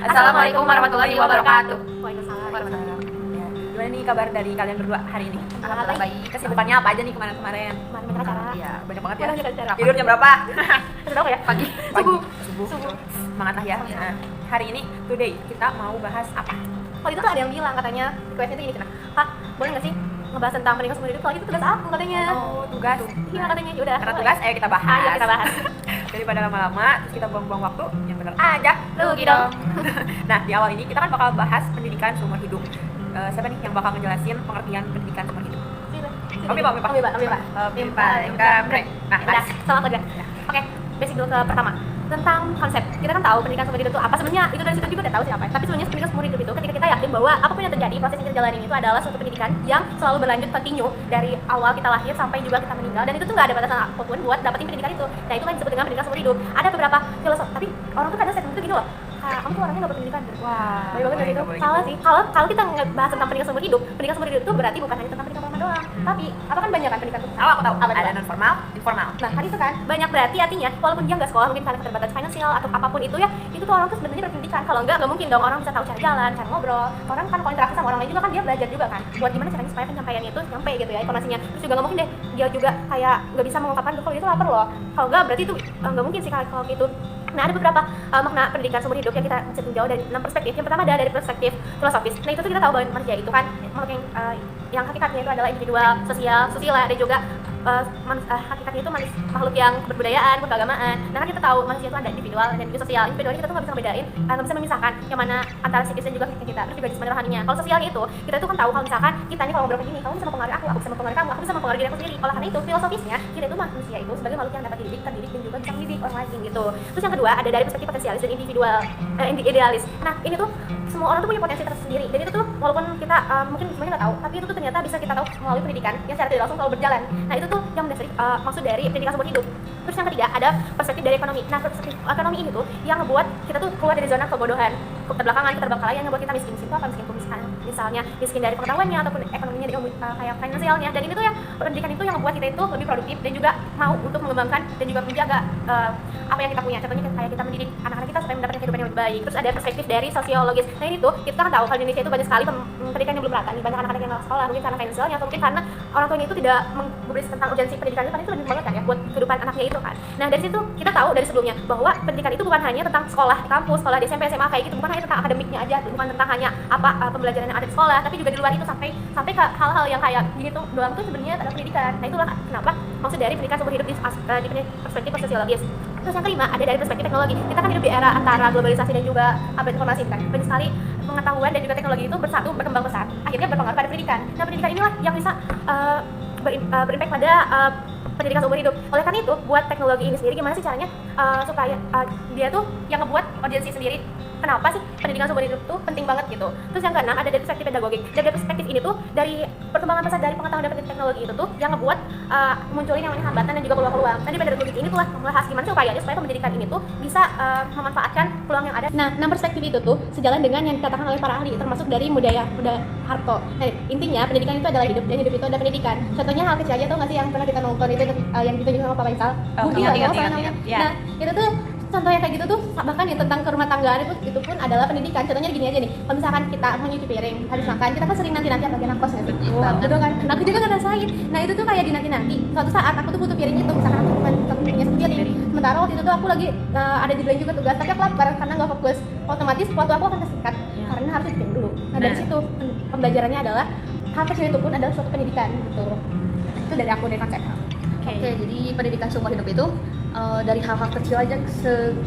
Assalamualaikum warahmatullahi wabarakatuh. Waalaikumsalam. Ya, gimana nih kabar dari kalian berdua hari ini? Alhamdulillah baik. Kesibukannya apa aja nih kemarin-kemarin? Kemarin banyak acara. Iya, banyak banget ya. Banyak acara. Tidur jam berapa? Sudah ya? Pagi. Subuh. Semangat lah ya. Nah, hari ini today kita mau bahas apa? Waktu itu tuh ada yang bilang katanya requestnya tuh gini cina, Kak, boleh nggak sih ngebahas tentang pendidikan seumur hidup? Soalnya itu tugas aku katanya. Oh, tugas. Iya katanya. Yaudah. Karena tugas, ayo kita bahas. Ayo kita bahas. Daripada lama-lama, terus kita buang-buang waktu, yang bener aja. Rugi dong. Nah, di awal ini kita kan bakal bahas pendidikan seumur hidup. Siapa nih yang bakal ngejelasin pengertian pendidikan seumur hidup? Pipa. Nah, Udah, sama kerja. Oke, basic dulu ke pertama. Tentang konsep, kita kan tahu pendidikan seumur hidup itu apa sebenarnya, itu dari situ juga udah tahu siapa. Tapi sebenarnya pendidikan seumur hidup itu ketika kita yakin bahwa apapun yang terjadi, proses yang kita jalanin itu adalah suatu pendidikan yang selalu berlanjut continue dari awal kita lahir sampai juga kita meninggal, dan itu tuh nggak ada batasan apapun buat dapetin pendidikan itu. Nah itu kan disebut dengan pendidikan seumur hidup. Ada beberapa filosof, tapi orang tuh kadang statement itu gini loh, kamu tuh orangnya nggak berpendidikan. Wah, Baik banget gitu. Salah sih. Kalau kita ngebahas tentang pendidikan seumur hidup itu berarti bukan hanya tentang pendidikan formal doang. Tapi apa kan banyak kan pendidikan tuh? Tahu, aku tahu. Apa Ada non formal, informal. Nah, kan itu kan banyak berarti artinya walaupun dia nggak sekolah, mungkin karena keterbatasan finansial atau apapun itu ya, itu tuh orang tuh sebenarnya berpendidikan. Kalau nggak mungkin dong orang bisa tahu cara jalan, cara ngobrol. Orang kan kalau interaksi sama orang lain juga kan dia belajar juga kan. Buat gimana caranya supaya penyampaiannya itu nyampe gitu ya informasinya. Terus juga nggak mungkin deh dia juga kayak nggak bisa mengungkapkan kalau itu lapar loh. Kalau nggak berarti itu nggak mungkin sih kalau gitu. Nah, ada beberapa makna pendidikan seumur hidup yang kita bisa tinjau dari 6 perspektif. Yang pertama adalah dari perspektif filosofis. Nah, itu tuh kita tahu bahwa manusia itu kan makhluk yang hakikatnya itu adalah individual, sosial, susila, dan juga hakikatnya itu makhluk yang berbudayaan, berkeagamaan. Nah, kan kita tahu manusia itu ada individual dan juga sosial. Individualnya kita tuh nggak bisa ngebedain, nggak bisa memisahkan yang mana antara psikis dan juga fisik kita. Terus juga jismani rohaninya. Kalau sosialnya itu kita tuh kan tahu kalau misalkan kita nih kalau ngobrol kayak gini, kamu bisa mempengaruhi aku bisa mempengaruhi kamu, aku bisa mempengaruhi diri aku sendiri. Oleh karena itu filosofisnya kita itu manusia itu sebagai makhluk yang dapat dididik, terdidik, dan juga bisa mendidik orang lain gitu. Terus yang kedua ada dari perspektif potensialis dan individual, idealis. Nah, ini tuh semua orang tuh punya potensi tersendiri. Jadi itu tuh walaupun kita mungkin semuanya nggak tahu, tapi itu tuh ternyata bisa kita tahu melalui pendidikan yang secara tidak langsung selalu berjalan. Nah, itu tuh yang mendasari maksud dari pendidikan seumur hidup. Terus yang ketiga ada perspektif dari ekonomi. Nah, perspektif ekonomi ini tuh yang ngebuat kita tuh keluar dari zona kebodohan, keterbelakangan, keterbengkalaian yang ngebuat kita miskin. Itu apa miskin? Misalnya miskin dari pengetahuannya ataupun ekonominya kayak finansialnya. Dan ini tuh ya pendidikan itu yang ngebuat kita itu lebih produktif dan juga mau untuk mengembangkan dan juga menjaga apa yang kita punya. Contohnya kayak kita mendidik anak-anak kita supaya mendapatkan kehidupan yang lebih baik. Terus ada perspektif dari sosiologis. Nah, ini tuh kita kan tahu kalau di Indonesia itu banyak sekali pendidikan yang belum rata nih, banyak anak-anak yang nggak sekolah, mungkin karena finansialnya atau mungkin karena orang tuanya itu tidak memberi tentang urgensi pendidikan itu, karena itu penting banget kan ya buat kehidupan anaknya itu kan. Nah, dari situ kita tahu dari sebelumnya bahwa pendidikan itu bukan hanya tentang sekolah kampus, sekolah di SMP, SMA kayak gitu, bukan hanya tentang akademiknya aja, bukan tentang hanya apa pembelajaran yang ada di sekolah, tapi juga di luar itu sampai ke hal-hal yang kayak gini tuh doang tuh sebenarnya ada pendidikan. Nah, itulah kenapa maksud dari pendidikan seumur hidup di perspektif sosiologis. Terus yang kelima ada dari perspektif teknologi. Kita kan hidup di era antara globalisasi dan juga update informasi kan. Banyak sekali pengetahuan dan juga teknologi itu bersatu berkembang pesat. Akhirnya berpengaruh pada pendidikan. Nah, pendidikan inilah yang bisa berimpact pada pendidikan seumur hidup. Oleh karena itu, buat teknologi ini sendiri gimana sih caranya supaya dia tuh yang ngebuat audiensi sendiri. Kenapa sih pendidikan seumur hidup tuh penting banget gitu. Terus yang keenam ada dari perspektif pedagogik. Dari perspektif ini tuh dari perkembangan pesat dari pengetahuan dan teknologi itu tuh yang ngebuat munculin yang namanya hambatan dan juga peluang-peluang. Nah, di pedagogik ini tuh lah membahas gimana sih upayanya supaya pendidikan ini tuh bisa memanfaatkan peluang yang ada. Nah, 6 perspektif itu tuh sejalan dengan yang dikatakan oleh para ahli, termasuk dari Buddha Harto. Nah, intinya pendidikan itu adalah hidup dan hidup itu ada pendidikan. Contohnya hal kecil aja tuh nggak sih yang pernah kita nonton itu yang ditunjukin sama Pak Faisal. Ingat. Nah, itu tuh contoh yang kayak gitu tuh bahkan yang tentang kerumah tanggaan itu pun adalah pendidikan. Contohnya gini aja nih, kalau misalkan kita mau nyuci piring habis makan, kita kan sering nanti bagian nakos ya gitu kan. Nah, aku juga ngerasain. Nah, itu tuh kayak dinanti suatu saat aku tuh butuh piring itu, misalkan aku cuma piringnya sendiri. Sementara waktu itu tuh aku lagi ada di blank juga tugas, tapi aku lapar karena nggak fokus, otomatis waktu aku akan tersingkat karena harus dipiring dulu. Nah, dari situ pembelajarannya adalah hal kecil itu pun adalah suatu pendidikan gitu. Itu dari aku dari konsep. Oke, jadi pendidikan seumur hidup itu dari hal-hal kecil aja,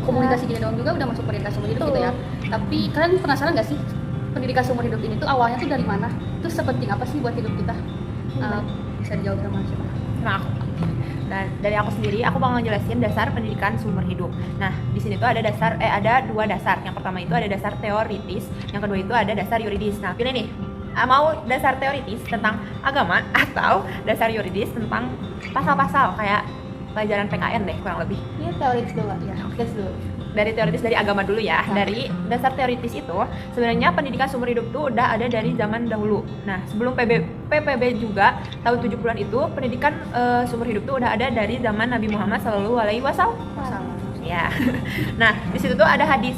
komunikasi gini doang juga udah masuk pendidikan seumur hidup gitu ya. Tapi kalian penasaran nggak sih pendidikan seumur hidup ini tuh awalnya tuh dari mana? Itu sepenting apa sih buat hidup kita? Bisa dijawab sama siapa? Nah, dan dari aku sendiri, aku bakal ngejelasin dasar pendidikan seumur hidup. Nah, di sini tuh ada dua dasar. Yang pertama itu ada dasar teoritis, yang kedua itu ada dasar yuridis. Nah, pilih nih, mau dasar teoritis tentang agama atau dasar yuridis tentang pasal-pasal kayak pelajaran PKN deh kurang lebih. Ini teoritis dulu ya. Oke, dulu. Dari teoritis dari agama dulu ya. Dari dasar teoritis itu sebenarnya pendidikan seumur hidup tuh udah ada dari zaman dahulu. Nah, sebelum PPB juga tahun 70-an itu pendidikan seumur hidup tuh udah ada dari zaman Nabi Muhammad SAW. Ya. Nah, di situ tuh ada hadis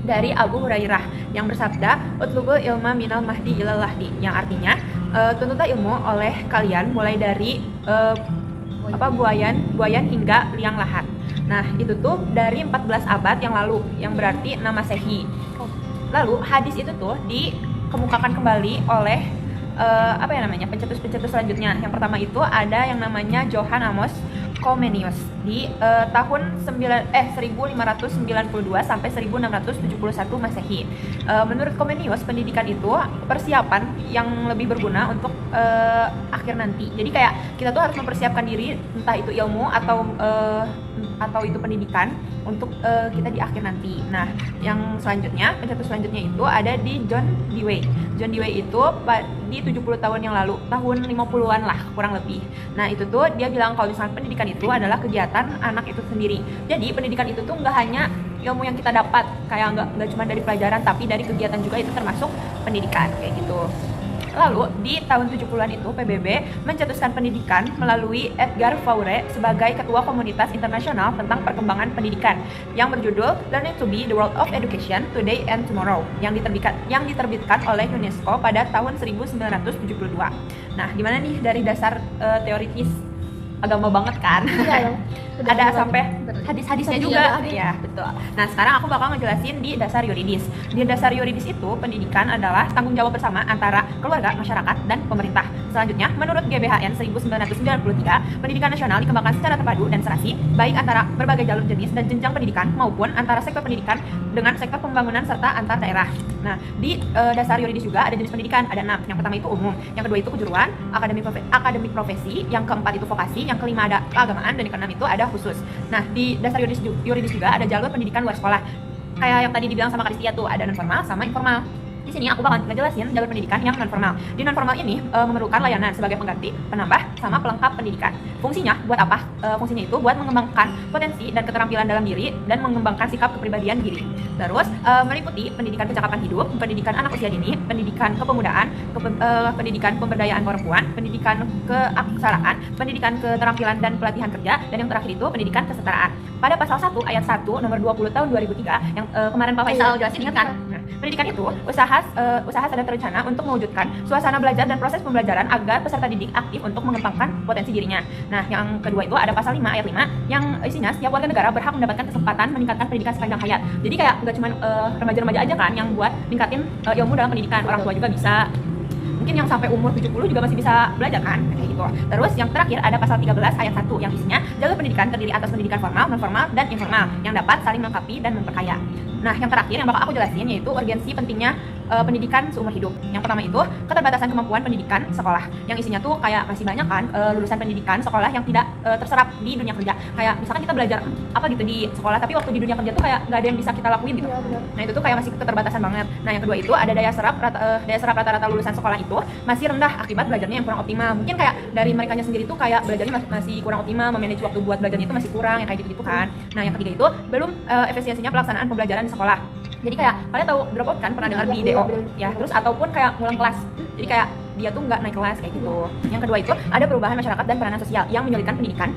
dari Abu Hurairah yang bersabda, "Utlubul ilma minal mahdi ilal lahdi," yang artinya tuntutlah ilmu oleh kalian mulai dari buayan hingga liang lahat. Nah, itu tuh dari 14 abad yang lalu, yang berarti 6 Masehi. Lalu hadis itu tuh dikemukakan kembali oleh pencetus-pencetus selanjutnya. Yang pertama itu ada yang namanya Johann Amos Comenius di tahun 1592 sampai 1671 Masehi. Menurut Comenius, pendidikan itu persiapan yang lebih berguna untuk akhir nanti. Jadi kayak kita tuh harus mempersiapkan diri, entah itu ilmu atau itu pendidikan untuk kita di akhir nanti. Nah, yang selanjutnya, pencetus selanjutnya itu ada di John Dewey. John Dewey itu di 70 tahun yang lalu, tahun 50-an lah kurang lebih. Nah, itu tuh dia bilang kalau misalnya pendidikan itu adalah kegiatan anak itu sendiri. Jadi pendidikan itu tuh nggak hanya ilmu yang kita dapat, kayak nggak cuma dari pelajaran, tapi dari kegiatan juga itu termasuk pendidikan kayak gitu. Lalu di tahun 70-an itu PBB mencetuskan pendidikan melalui Edgar Faure sebagai ketua komunitas internasional tentang perkembangan pendidikan yang berjudul Learning to be the World of Education Today and Tomorrow yang diterbitkan oleh UNESCO pada tahun 1972. Nah, gimana nih dari dasar teoritis agama banget kan? Iya, ada sampai hadis-hadisnya juga. Iya, Ya, betul. Nah, sekarang aku bakal ngejelasin di dasar yuridis. Di dasar yuridis itu pendidikan adalah tanggung jawab bersama antara keluarga, masyarakat, dan pemerintah. Selanjutnya, menurut GBHN 1993, pendidikan nasional dikembangkan secara terpadu dan serasi, baik antara berbagai jalur jenis dan jenjang pendidikan maupun antara sektor pendidikan dengan sektor pembangunan serta antar daerah. Nah, di dasar yuridis juga ada jenis pendidikan, ada 6. Yang pertama itu umum, yang kedua itu kejuruan, akademik profesi, yang keempat itu vokasi, yang kelima ada keagamaan, dan yang keenam itu ada khusus. Nah, di dasar yuridis juga ada jalur pendidikan luar sekolah. Kayak yang tadi dibilang sama Karistia tuh, ada non formal sama informal. Di sini aku bakal ngejelasin jalur pendidikan yang non formal. Di non formal ini memerlukan layanan sebagai pengganti, penambah, sama pelengkap pendidikan. Fungsinya buat apa? Fungsinya itu buat mengembangkan potensi dan keterampilan dalam diri dan mengembangkan sikap kepribadian diri. Terus meliputi pendidikan pencakapan hidup, pendidikan anak usia dini, pendidikan kepemudaan, pendidikan pemberdayaan perempuan, pendidikan keaksaraan, pendidikan keterampilan dan pelatihan kerja, dan yang terakhir itu pendidikan kesetaraan. Pada pasal 1 ayat 1 nomor 20 tahun 2003 yang kemarin Pak Faisal jelasin, ingat kan? Nah, pendidikan itu usaha sadar terencana untuk mewujudkan suasana belajar dan proses pembelajaran agar peserta didik aktif untuk mengembangkan potensi dirinya. Nah, yang kedua itu ada pasal 5 ayat 5 yang isinya setiap warga negara berhak mendapatkan kesempatan meningkatkan pendidikan sepanjang hayat. Jadi kayak nggak cuma remaja-remaja aja kan yang buat ningkatin ilmu dalam pendidikan, orang tua juga bisa. Mungkin yang sampai umur 70 juga masih bisa belajar kan, kayak gitu. Terus yang terakhir ada pasal 13 ayat 1 yang isinya jalur pendidikan terdiri atas pendidikan formal, non formal, dan informal yang dapat saling melengkapi dan memperkaya. Nah, yang terakhir yang bakal aku jelasin yaitu urgensi pentingnya pendidikan seumur hidup. Yang pertama itu keterbatasan kemampuan pendidikan sekolah, yang isinya tuh kayak masih banyak kan lulusan pendidikan sekolah yang tidak terserap di dunia kerja. Kayak misalkan kita belajar apa gitu di sekolah, tapi waktu di dunia kerja tuh kayak nggak ada yang bisa kita lakuin gitu. Nah, itu tuh kayak masih keterbatasan banget. Nah, yang kedua itu ada daya serap rata-rata lulusan sekolah itu masih rendah akibat belajarnya yang kurang optimal. Mungkin kayak dari merekanya sendiri tuh kayak belajarnya masih kurang optimal, memanage waktu buat belajarnya itu masih kurang, yang kayak gitu-gitu kan. Nah, yang ketiga itu belum efisiensinya pelaksanaan pembelajaran di sekolah. Jadi kayak kalian tahu dropout kan, pernah dengar di DO ya, terus ataupun kayak ngulang kelas. Jadi kayak dia tuh nggak naik kelas kayak gitu. Yang kedua itu ada perubahan masyarakat dan peranan sosial yang menyulitkan pendidikan,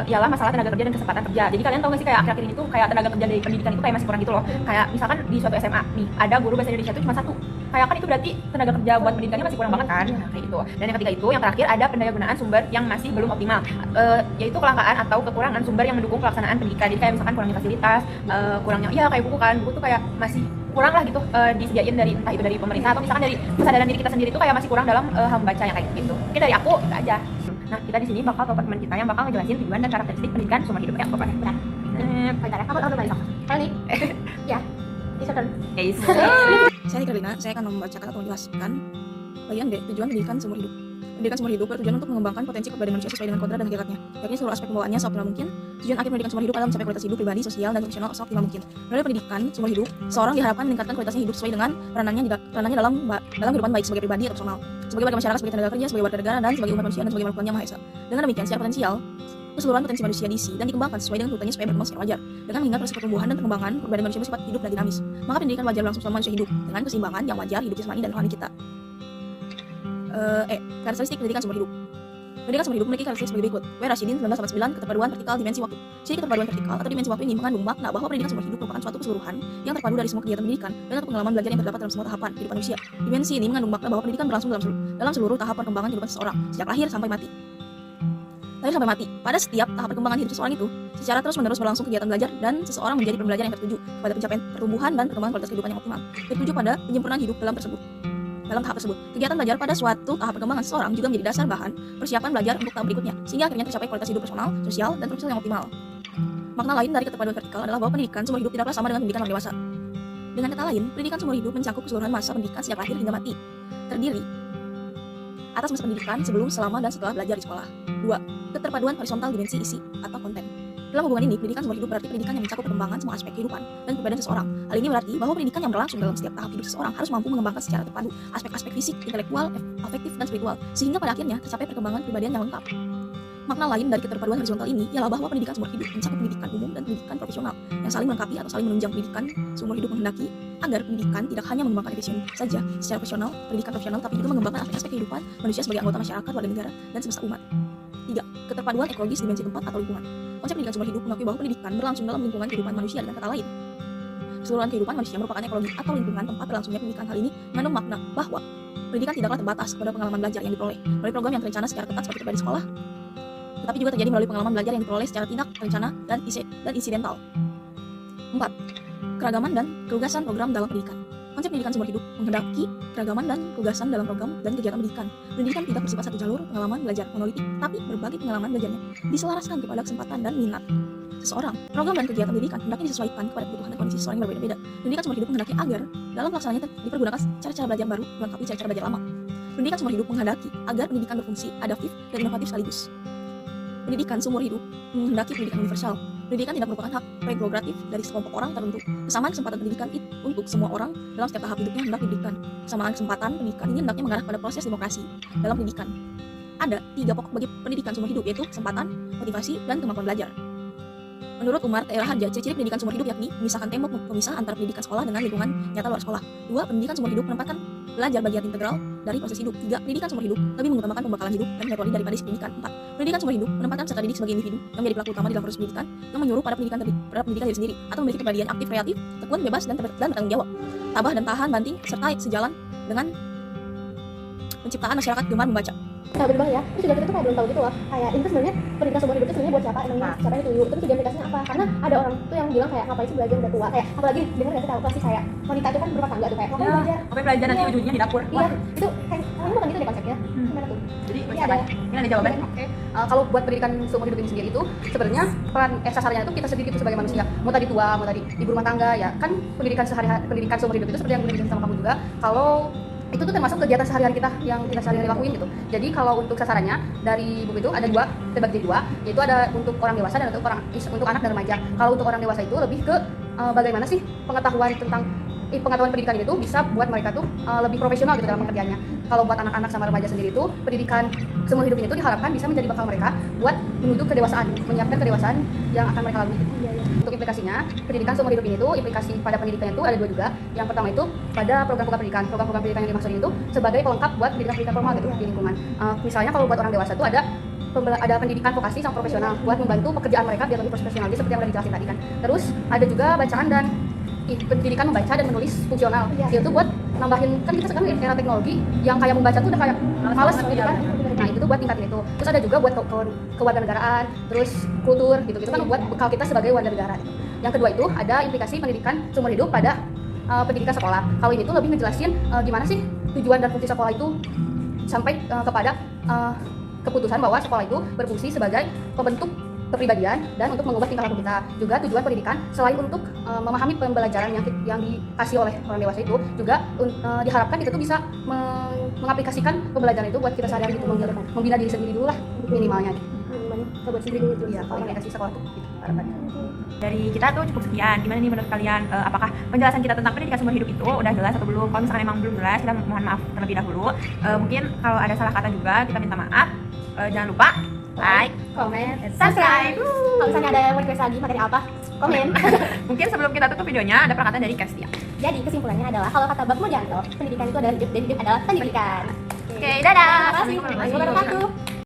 ialah masalah tenaga kerja dan kesempatan kerja. Jadi kalian tahu nggak sih kayak akhir-akhir ini tuh kayak tenaga kerja dari pendidikan itu kayak masih kurang gitu loh. Kayak misalkan di suatu SMA nih ada guru bahasa Indonesia itu cuma 1. Kayak kan itu berarti tenaga kerja buat pendidikannya masih kurang banget kan, kayak gitu. Dan yang ketiga itu yang terakhir ada pendayagunaan sumber yang masih belum optimal, yaitu kelangkaan atau kekurangan sumber yang mendukung pelaksanaan pendidikan. Jadi kayak misalkan kurangnya fasilitas, kurangnya kayak buku tuh kayak masih kurang lah gitu disediain dari entah itu dari pemerintah atau misalkan dari kesadaran diri kita sendiri tuh kayak masih kurang dalam hal membaca yang kayak gitu. Mungkin dari aku itu aja. Nah, kita di sini bakal ke teman kita yang bakal ngejelasin tujuan dan karakteristik pendidikan seumur hidup. Ya, apa? Bentar. Bentar ya, aku balik. Kali ya, it's your turn. Saya Karina, saya akan membacakan atau menjelaskan bagian B, tujuan pendidikan seumur hidup. Pendidikan seumur hidup bertujuan untuk mengembangkan potensi kepribadian manusia sesuai dengan kodrat dan hakikatnya, yakni seluruh aspek pembawaannya seoptimal mungkin. Tujuan akhir pendidikan seumur hidup adalah mencapai kualitas hidup pribadi, sosial, dan profesional seoptimal mungkin. Melalui pendidikan seumur hidup, seorang diharapkan meningkatkan kualitasnya hidup sesuai dengan peranannya dalam kehidupan baik sebagai pribadi atau personal, sebagai warga masyarakat, sebagai tenaga kerja, sebagai warga negara, dan sebagai umat manusia dan sebagai makhluk yang maha esa. Dengan demikian, secara potensial, keseluruhan potensi manusia diisi dan dikembangkan sesuai dengan tuntutannya supaya berkembang secara wajar. Dengan mengingat proses pertumbuhan dan perkembangan kepribadian manusia bersifat hidup dan dinamis, maka pendidikan wajar berlangsung selama manusia hidup dengan keseimbangan yang wajar hidup jasmani dan rohani kita. Karakteristik pendidikan seumur hidup. Pendidikan seumur hidup memiliki karakteristik sebagai berikut. W. Rashidin 1989, keterpaduan vertikal dimensi waktu. Ciri keterpaduan vertikal atau dimensi waktu ini mengandung makna bahwa pendidikan seumur hidup merupakan suatu keseluruhan yang terpadu dari semua kegiatan pendidikan dan atau pengalaman belajar yang terdapat dalam semua tahapan kehidupan manusia. Dimensi ini mengandung makna bahwa pendidikan berlangsung dalam seluruh tahap perkembangan kehidupan seseorang, sejak lahir sampai mati. Pada setiap tahap perkembangan hidup seseorang itu, secara terus-menerus berlangsung kegiatan belajar dan seseorang menjadi pembelajar yang tertuju pada pencapaian pertumbuhan dan perkembangan kualitas kehidupan yang optimal. Tertuju pada penyempurnaan hidup dalam tahap tersebut. Kegiatan belajar pada suatu tahap perkembangan seseorang juga menjadi dasar bahan persiapan belajar untuk tahap berikutnya, sehingga akhirnya tercapai kualitas hidup personal, sosial, dan profesional yang optimal. Makna lain dari keterpaduan vertikal adalah bahwa pendidikan seumur hidup tidaklah sama dengan pendidikan orang dewasa. Dengan kata lain, pendidikan seumur hidup mencakup keseluruhan masa pendidikan sejak lahir hingga mati, terdiri atas masa pendidikan sebelum, selama, dan setelah belajar di sekolah. 2. Keterpaduan horizontal dimensi isi atau konten. Dalam hubungan ini, pendidikan seumur hidup berarti pendidikan yang mencakup perkembangan semua aspek kehidupan dan kepribadian seseorang. Hal ini berarti bahwa pendidikan yang berlangsung dalam setiap tahap hidup seseorang harus mampu mengembangkan secara terpadu aspek-aspek fisik, intelektual, afektif, dan spiritual, sehingga pada akhirnya tercapai perkembangan kepribadian yang lengkap. Makna lain dari keterpaduan horizontal ini ialah bahwa pendidikan seumur hidup mencakup pendidikan umum dan pendidikan profesional yang saling melengkapi atau saling menunjang. Pendidikan seumur hidup menghendaki agar pendidikan tidak hanya mengembangkan efisien saja secara pendidikan profesional, tapi juga mengembangkan aspek-aspek kehidupan manusia sebagai anggota masyarakat, warga negara, dan semesta umat. 3. Keterpaduan ekologis dimensi tempat atau lingkungan. Konsep pendidikan seumur hidup mengakui bahwa pendidikan berlangsung dalam lingkungan kehidupan manusia. Dengan kata lain, keseluruhan kehidupan manusia merupakan ekologi atau lingkungan tempat berlangsungnya pendidikan. Hal ini mengandung makna bahwa pendidikan tidaklah terbatas kepada pengalaman belajar yang diperoleh melalui program yang terencana secara ketat seperti di sekolah, tetapi juga terjadi melalui pengalaman belajar yang diperoleh secara tindak terencana dan insidental. 4. Keragaman dan kelugasan program dalam pendidikan. Konsep pendidikan seumur hidup menghendaki keragaman dan kelugasan dalam program dan kegiatan pendidikan. Pendidikan tidak bersifat satu jalur pengalaman belajar monolitik, tapi berbagai pengalaman belajarnya diselaraskan kepada kesempatan dan minat seseorang. Program dan kegiatan pendidikan hendaknya disesuaikan kepada kebutuhan dan kondisi seseorang yang berbeda-beda. Pendidikan seumur hidup menghendaki agar dalam pelaksanaannya dipergunakan cara-cara belajar baru melengkapi cara-cara belajar lama. Pendidikan seumur hidup menghendaki agar pendidikan berfungsi adaptif dan inovatif sekaligus. Pendidikan seumur hidup menghendaki pendidikan universal. Pendidikan tidak merupakan hak prerogatif dari sekelompok orang tertentu. Kesamaan kesempatan pendidikan untuk semua orang dalam setiap tahap hidupnya hendak diberikan. Kesamaan kesempatan pendidikan ini hendaknya mengarah pada proses demokrasi dalam pendidikan. Ada 3 pokok bagi pendidikan seumur hidup, yaitu kesempatan, motivasi, dan kemampuan belajar. Menurut Umar T. Harja, ciri-ciri pendidikan seumur hidup yakni memisahkan tembok pemisah antara pendidikan sekolah dengan lingkungan nyata luar sekolah. 2. Pendidikan seumur hidup menempatkan belajar bagian integral dari proses hidup. 3. Pendidikan seumur hidup lebih mengutamakan pembekalan hidup dan metode daripada isi pendidikan. 4. Pendidikan seumur hidup menempatkan peserta didik sebagai individu yang menjadi pelaku utama di dalam proses pendidikan, yang menyuruh pada pendidikan diri sendiri atau memiliki kepribadian aktif, kreatif, tekun, bebas, dan bertanggung jawab, tabah dan tahan banting, serta sejalan dengan penciptaan masyarakat gemar membaca. Nah berbahaya, terus juga kita tuh kayak belum tahu gitu loh, kayak ini tuh sebenarnya pendidikan seumur hidup itu sebenarnya buat siapa, emangnya siapa yang dituju, terus juga aplikasinya apa, karena ada orang tuh yang bilang kayak ngapain sih belajar udah tua, kayak apalagi dengar gak sih tahu pasti kayak wanita itu kan berumah tangga tuh kayak ngapain belajar, Ngapain belajar nanti ujungnya di dapur. iya, itu kayak ini bukan gitu deh konsepnya, gimana tuh? Jadi Ini siapa? ada. Ini ada jawaban. Oke. Kalau buat pendidikan seumur hidup ini sendiri itu sebenarnya peran sasarannya itu kita sendiri itu sebagai manusia. Mau tadi tua, mau tadi ibu rumah tangga ya. Kan pendidikan pendidikan seumur hidup itu seperti yang gue dijelasin sama kamu juga. Kalau itu tuh termasuk kegiatan sehari-hari kita yang kita sehari-hari lakuin gitu. Jadi kalau untuk sasarannya dari buku itu ada terbagi dua, yaitu ada untuk orang dewasa dan untuk anak dan remaja. Kalau untuk orang dewasa itu lebih ke bagaimana sih pengetahuan pendidikan itu bisa buat mereka tuh lebih profesional gitu dalam pekerjaannya. Kalau buat anak-anak sama remaja sendiri itu pendidikan seumur hidup ini tuh diharapkan bisa menjadi bekal mereka buat menuju kedewasaan, menyiapkan kedewasaan yang akan mereka lalui. Untuk implikasinya, pendidikan seumur hidup ini tuh implikasi pada pendidikan itu ada 2 juga. Yang pertama itu pada program-program pendidikan yang dimaksud itu sebagai pelengkap buat pendidikan formal gitu di lingkungan. Misalnya kalau buat orang dewasa tuh ada pendidikan vokasi sama profesional buat membantu pekerjaan mereka biar lebih profesional seperti yang udah dijelasin tadi kan. Terus ada juga bacaan dan pendidikan membaca dan menulis fungsional. Itu buat nambahin, kan kita sekarang era teknologi yang kayak membaca tuh udah kayak males gitu kan. Nah itu tuh buat tingkatin itu. Terus ada juga buat kewarganegaraan, terus kultur gitu kan buat bekal kita sebagai warga negara. Yang kedua itu ada implikasi pendidikan seumur hidup pada pendidikan sekolah. Kalau ini tuh lebih ngejelasin gimana sih tujuan dan fungsi sekolah itu sampai kepada keputusan bahwa sekolah itu berfungsi sebagai pembentuk kepribadian dan untuk mengubah tingkah laku kita. Juga tujuan pendidikan selain untuk memahami pembelajaran yang dikasih oleh orang dewasa itu juga diharapkan kita tuh bisa mengaplikasikan pembelajaran itu buat kita sehari-hari gitu, membina diri sendiri dulu lah minimalnya. Buat sendiri dulu ya, kalau aplikasi sekolah tuh gitu harapannya. Dari kita tuh cukup sekian. Gimana nih menurut kalian? Apakah penjelasan kita tentang pendidikan seumur hidup itu udah jelas atau belum? Kalau misalkan emang belum jelas, kita mohon maaf terlebih dahulu. Mungkin kalau ada salah kata juga kita minta maaf. Jangan lupa like, Komen, subscribe. Kalau misalnya ada request lagi materi apa, komen. Mungkin sebelum kita tutup videonya ada perkataan dari Kestia. Jadi kesimpulannya adalah kalau kata Bang Mojanto, pendidikan itu adalah hidup dan hidup adalah pendidikan. Oke, dadah. Terima kasih. Warahmatullahi wabarakatuh.